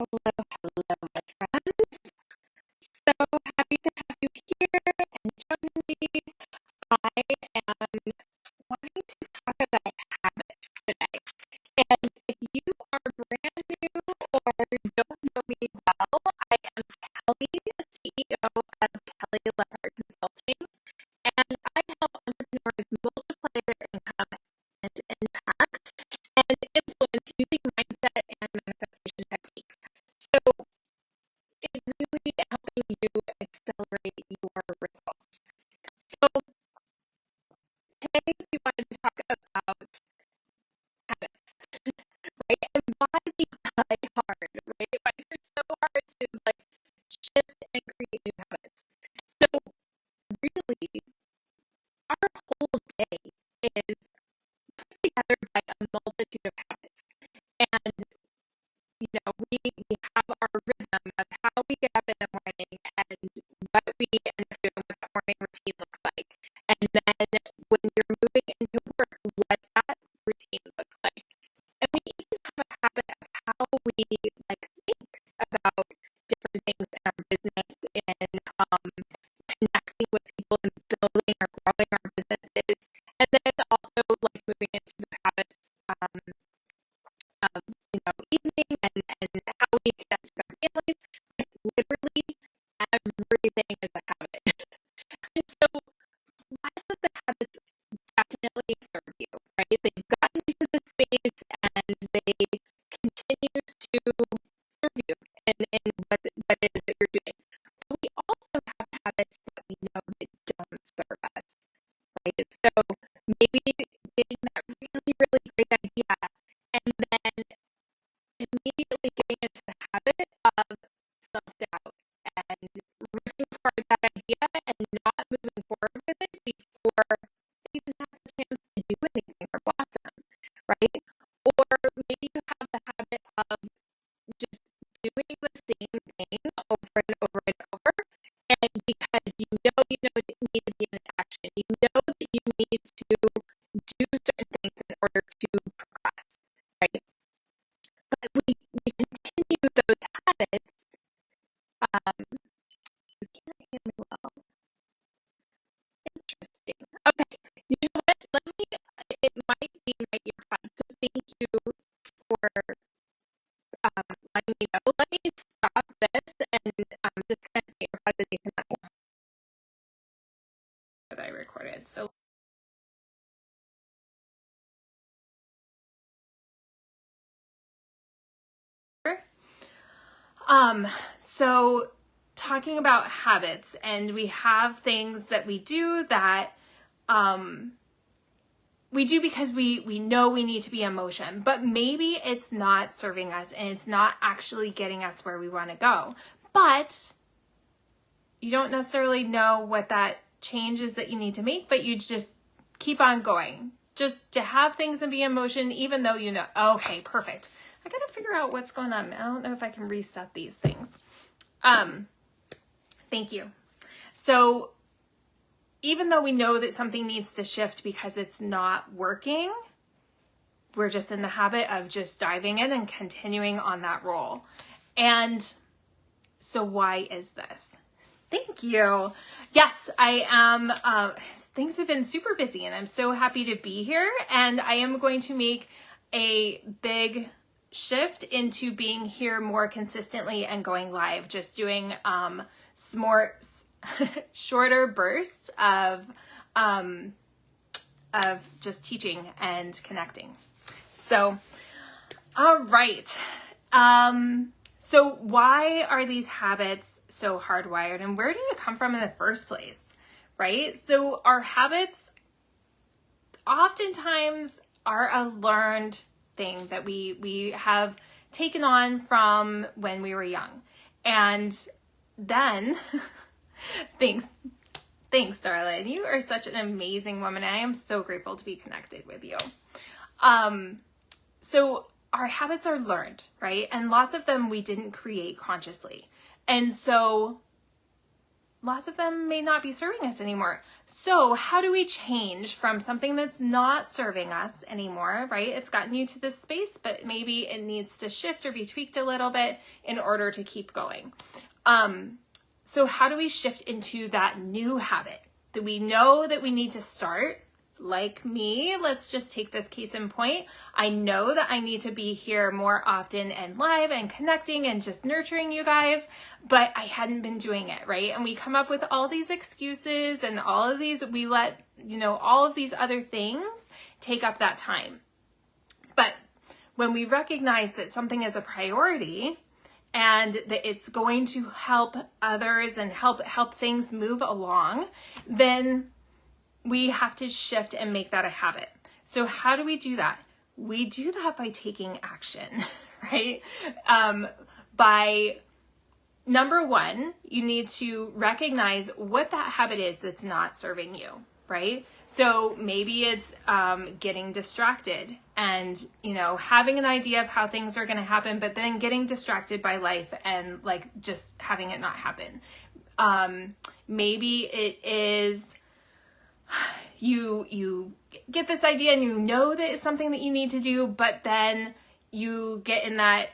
Hello, my friends. So happy to have you here and join me. I am wanting to talk about habits today. And if you are brand new or don't know me well, I am Kelly, the CEO of Kelly Leopard Consulting, and I help entrepreneurs multiply their income and impact and influence using mindset and manifestation techniques. So it really helping you accelerate your results. So today we wanted to talk about habits, right? And why they die hard, right? Why they're so hard to shift and create new habits. So really, our whole day is put together by a multitude of habits. And we have our rhythm of how we get up in the morning and what we end up doing, what that morning routine looks like. And then when you're moving into work, what that routine looks like. And we even have a habit of how we think about different things in our business and connecting with people and building or growing our businesses. And then also moving into the habits of evening and how we connect with our families. Literally everything is a habit. And so lots of the habits definitely serve you, right? They've gotten you to this space and they continue to serve you in what it is that you're doing. But we also have habits that we know that don't serve us, right? So maybe getting that really, really great idea and then immediately getting into the habit of self-doubt and looking for that idea and not moving forward with it before it even has a chance to do anything or blossom, right? Or maybe you have the habit of just doing the same thing over and over and over, and because you know you need to be in action, you know that you need to do certain things in order to progress, right? But we continue those habits. You can't hear me well. Interesting. Okay, you know what? It might be my earphone, so thank you for letting me know. Let me stop this and disconnect the earpods and you can let me know that I recorded. So so talking about habits, and we have things that we do that we do because we know we need to be in motion, but maybe it's not serving us and it's not actually getting us where we want to go. But you don't necessarily know what that change is that you need to make, but you just keep on going. Just to have things and be in motion, even though you know, okay, perfect. I got to figure out what's going on. I don't know if I can reset these things. Thank you. So even though we know that something needs to shift because it's not working, we're just in the habit of just diving in and continuing on that roll. And so why is this? Thank you. Yes, I am. Things have been super busy and I'm so happy to be here. And I am going to make a big shift into being here more consistently and going live, just doing some more shorter bursts of just teaching and connecting. So, all right. So why are these habits so hardwired and where do you come from in the first place, right? So our habits oftentimes are a learned thing that we have taken on from when we were young. And then, thanks, darling. You are such an amazing woman. I am so grateful to be connected with you. So our habits are learned, right? And lots of them we didn't create consciously. And so lots of them may not be serving us anymore. So how do we change from something that's not serving us anymore, right? It's gotten you to this space, but maybe it needs to shift or be tweaked a little bit in order to keep going. So how do we shift into that new habit that we know that we need to start? Like me, let's just take this case in point. I know that I need to be here more often and live and connecting and just nurturing you guys, but I hadn't been doing it, right? And we come up with all these excuses and all of these, we let, all of these other things take up that time. But when we recognize that something is a priority and that it's going to help others and help things move along, then we have to shift and make that a habit. So how do we do that? We do that by taking action, right? By number one, you need to recognize what that habit is that's not serving you, right? So maybe it's getting distracted and, having an idea of how things are going to happen, but then getting distracted by life and just having it not happen. Maybe it is you get this idea and that it's something that you need to do, but then you get in that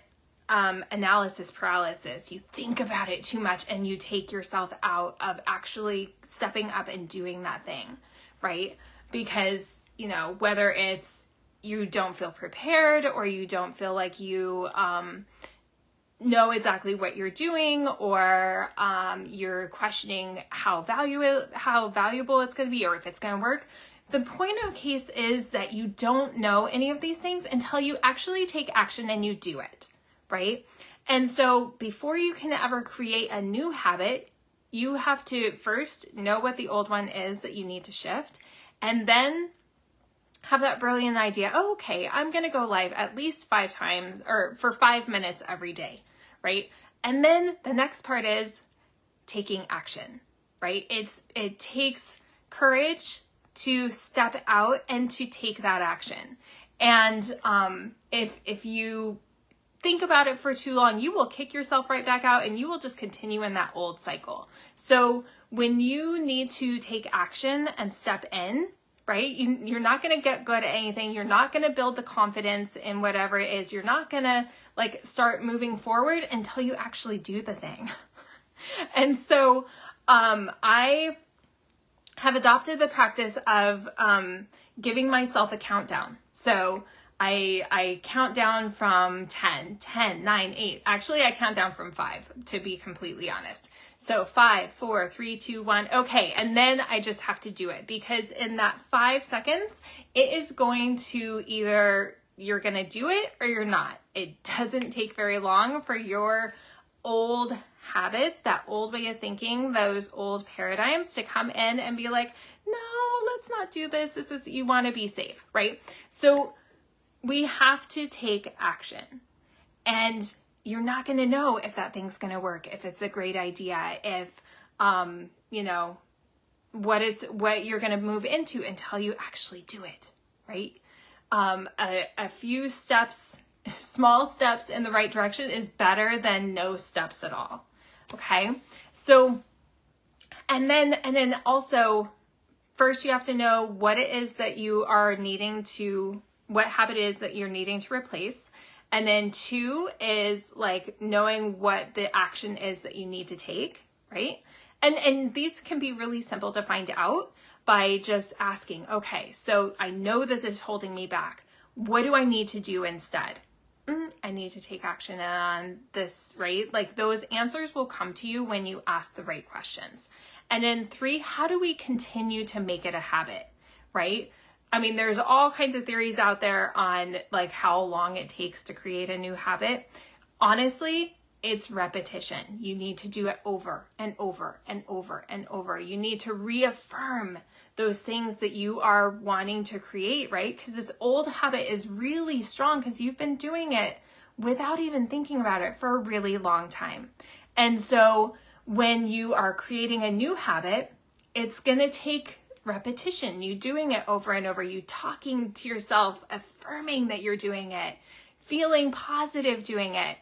analysis paralysis. You think about it too much and you take yourself out of actually stepping up and doing that thing, right? Because, whether it's you don't feel prepared or you don't feel like you know exactly what you're doing, or you're questioning how valuable it's going to be or if it's going to work. The point of case is that you don't know any of these things until you actually take action and you do it, right? And so before you can ever create a new habit, you have to first know what the old one is that you need to shift, and then have that brilliant idea. Oh, okay, I'm going to go live at least 5 times or for 5 minutes every day, right? And then the next part is taking action, right? It takes courage to step out and to take that action. And if you think about it for too long, you will kick yourself right back out and you will just continue in that old cycle. So when you need to take action and step in, right? You're not going to get good at anything. You're not going to build the confidence in whatever it is. You're not going to start moving forward until you actually do the thing. And so I have adopted the practice of giving myself a countdown. So I count down from 10, 9, 8. Actually, I count down from 5, to be completely honest. So 5, 4, 3, 2, 1. Okay. And then I just have to do it, because in that 5 seconds, it is going to either you're going to do it or you're not. It doesn't take very long for your old habits, that old way of thinking, those old paradigms to come in and be like, no, let's not do this. You want to be safe, right? So we have to take action, and you're not going to know if that thing's going to work, if it's a great idea, if, what you're going to move into until you actually do it, right? A few steps, small steps in the right direction is better than no steps at all. Okay. So, and then also first you have to know what it is that you are what habit is that you're needing to replace. And then 2 is knowing what the action is that you need to take, right? And these can be really simple to find out by just asking, okay, so I know that this is holding me back. What do I need to do instead? I need to take action on this, right? Those answers will come to you when you ask the right questions. And then 3, how do we continue to make it a habit, right? I mean, there's all kinds of theories out there on how long it takes to create a new habit. Honestly, it's repetition. You need to do it over and over and over and over. You need to reaffirm those things that you are wanting to create, right? Because this old habit is really strong because you've been doing it without even thinking about it for a really long time. And so when you are creating a new habit, it's going to take repetition, you doing it over and over, you talking to yourself, affirming that you're doing it, feeling positive doing it.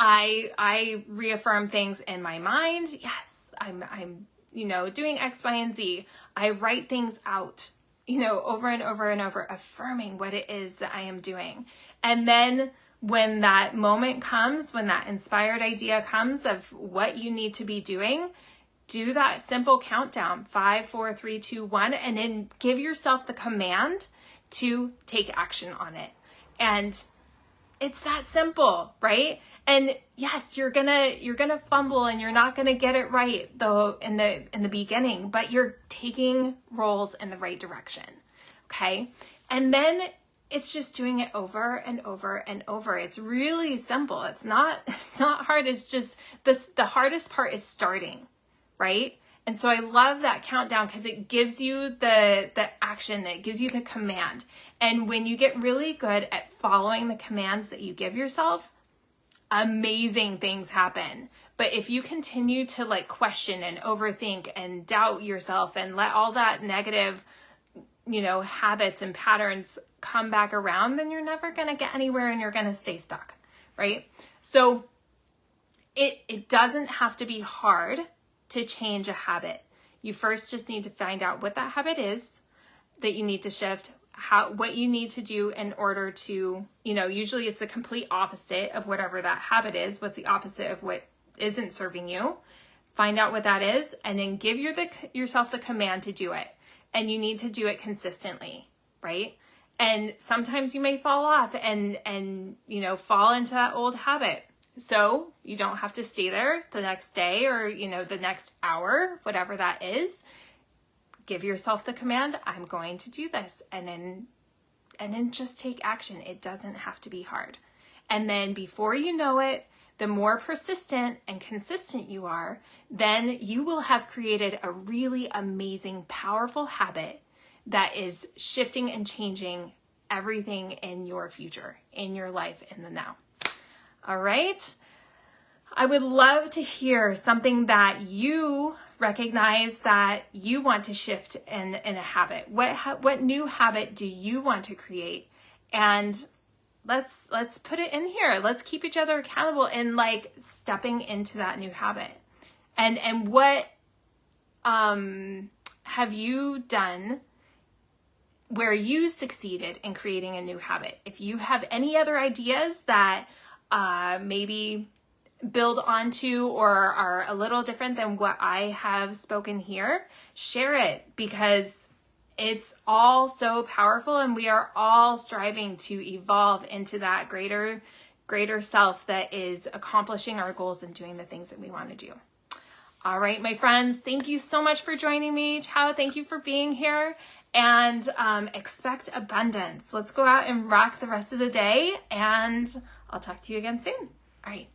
I reaffirm things in my mind. Yes, I'm doing X, Y, and Z. I write things out, over and over and over, affirming what it is that I am doing. And then when that moment comes, when that inspired idea comes of what you need to be doing, do that simple countdown, 5, 4, 3, 2, 1, and then give yourself the command to take action on it. And it's that simple, right? And yes, you're gonna fumble and you're not gonna get it right though in the beginning, but you're taking rolls in the right direction. Okay? And then it's just doing it over and over and over. It's really simple. It's not hard. It's just the hardest part is starting, right? And so I love that countdown because it gives you the action, it gives you the command. And when you get really good at following the commands that you give yourself, amazing things happen. But if you continue to question and overthink and doubt yourself and let all that negative, habits and patterns come back around, then you're never going to get anywhere and you're going to stay stuck, right? So it doesn't have to be hard to change a habit. You first just need to find out what that habit is that you need to shift, what you need to do in order to, usually it's the complete opposite of whatever that habit is. What's the opposite of what isn't serving you? Find out what that is, and then give yourself the command to do it. And you need to do it consistently, right? And sometimes you may fall off and fall into that old habit. So you don't have to stay there the next day or, the next hour, whatever that is. Give yourself the command, I'm going to do this. And then just take action. It doesn't have to be hard. And then before you know it, the more persistent and consistent you are, then you will have created a really amazing, powerful habit that is shifting and changing everything in your future, in your life, in the now. All right. I would love to hear something that you recognize that you want to shift in a habit. What new habit do you want to create? And let's put it in here. Let's keep each other accountable in stepping into that new habit. And what have you done where you succeeded in creating a new habit? If you have any other ideas that maybe build onto or are a little different than what I have spoken here, share it, because it's all so powerful and we are all striving to evolve into that greater self that is accomplishing our goals and doing the things that we want to do. All right, my friends, thank you so much for joining me. Ciao, thank you for being here, and expect abundance. Let's go out and rock the rest of the day, and I'll talk to you again soon. All right.